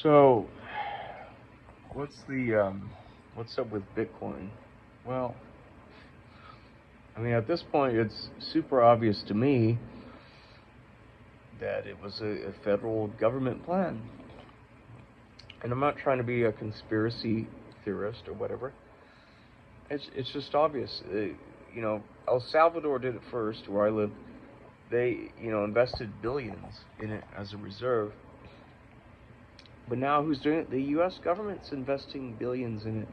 So, what's up with Bitcoin? Well, I mean, at this point, it's super obvious to me that it was a federal government plan. And I'm not trying to be a conspiracy theorist or whatever. It's just obvious. El Salvador did it first, where I live. They, invested billions in it as a reserve. But now who's doing it? The U.S. government's investing billions in it.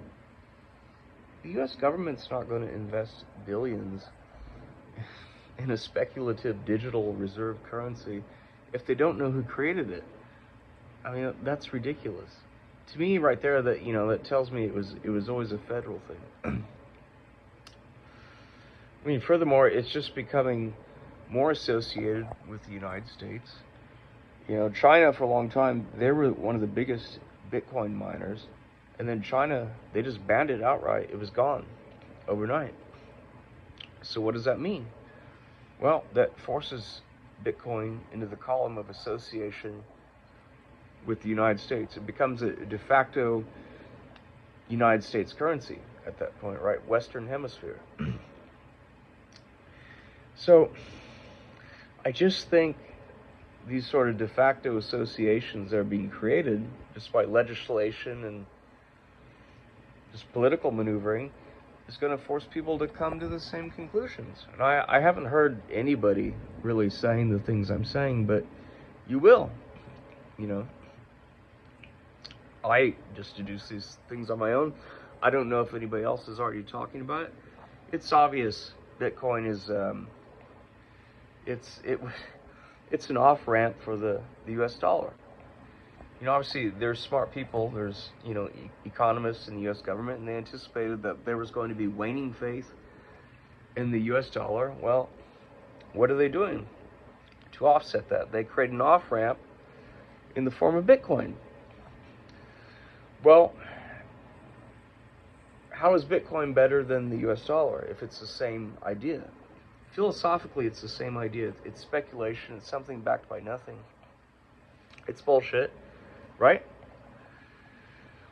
The U.S. government's not going to invest billions in a speculative digital reserve currency if they don't know who created it. I mean, that's ridiculous. To me, right there, that tells me it was always a federal thing. I mean, furthermore, it's just becoming more associated with the United States. China for a long time, they were one of the biggest Bitcoin miners, and then China, they just banned it outright. It was gone overnight. So what does that mean? Well, that forces Bitcoin into the column of association with the United States. It becomes a de facto United States currency at that point, right? Western Hemisphere. So I just think these sort of de facto associations that are being created, despite legislation and just political maneuvering, is going to force people to come to the same conclusions. And I haven't heard anybody really saying the things I'm saying, but you will. I just deduce these things on my own. I don't know if anybody else is already talking about it. It's obvious Bitcoin is it's an off ramp for the U.S. dollar. Obviously there's smart people, there's economists in the U.S. government, and they anticipated that there was going to be waning faith in the U.S. dollar. Well, what are they doing to offset that? They create an off ramp in the form of Bitcoin. Well, how is Bitcoin better than the U.S. dollar if it's the same idea? Philosophically, it's the same idea. It's speculation. It's something backed by nothing. It's bullshit, right?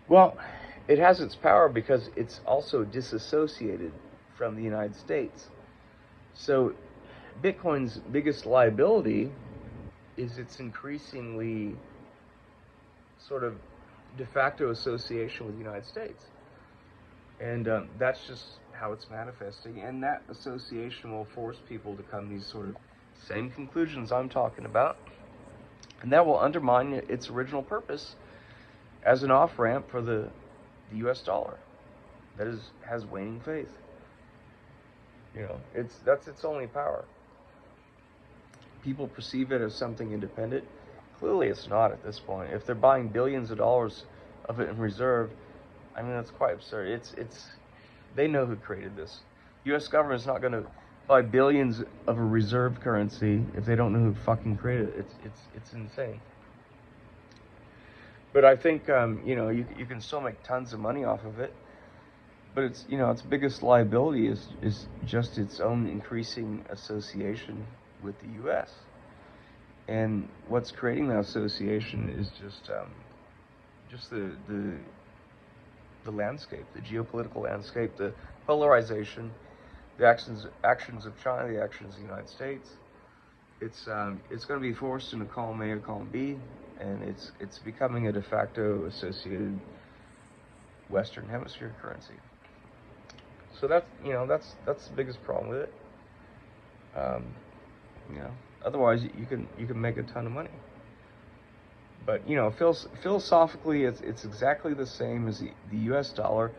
Well, it has its power because it's also disassociated from the United States. So Bitcoin's biggest liability is its increasingly sort of de facto association with the United States. And that's just how it's manifesting. And that association will force people to come to these sort of same conclusions I'm talking about. And that will undermine its original purpose as an off-ramp for the U.S. dollar that has waning faith. That's its only power. People perceive it as something independent. Clearly it's not at this point. If they're buying billions of dollars of it in reserve, I mean, that's quite absurd. They know who created this. U.S. government's not going to buy billions of a reserve currency if they don't know who fucking created it. It's insane. But I think you can still make tons of money off of it. But its biggest liability is just its own increasing association with the U.S. And what's creating that association is just the landscape, the geopolitical landscape, the polarization, the actions of China, the actions of the United States. It's going to be forced into column A or column B, and it's becoming a de facto associated Western Hemisphere currency. So that's the biggest problem with it. Otherwise you can make a ton of money. But philosophically, it's exactly the same as the U.S. dollar.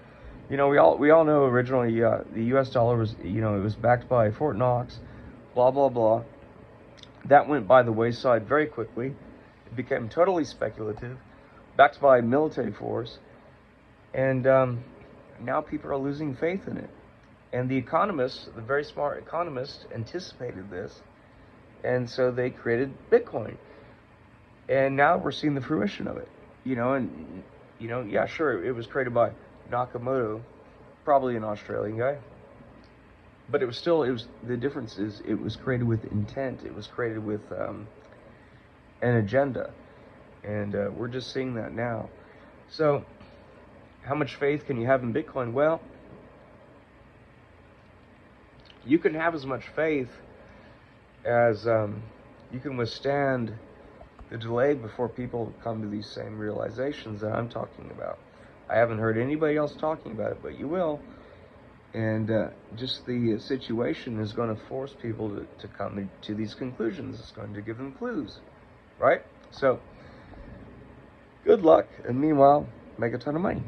We all know originally the U.S. dollar was it was backed by Fort Knox, blah blah blah. That went by the wayside very quickly. It became totally speculative, backed by military force, and now people are losing faith in it. And the economists, the very smart economists, anticipated this, and so they created Bitcoin. And now we're seeing the fruition of it, yeah, sure, it was created by Nakamoto, probably an Australian guy, but the difference is it was created with intent. It was created with an agenda. And we're just seeing that now. So how much faith can you have in Bitcoin? Well, you can have as much faith as you can withstand the delay before people come to these same realizations that I'm talking about. I haven't heard anybody else talking about it, but you will. And just the situation is going to force people to come to these conclusions. It's going to give them clues, right? So, good luck, and meanwhile, make a ton of money.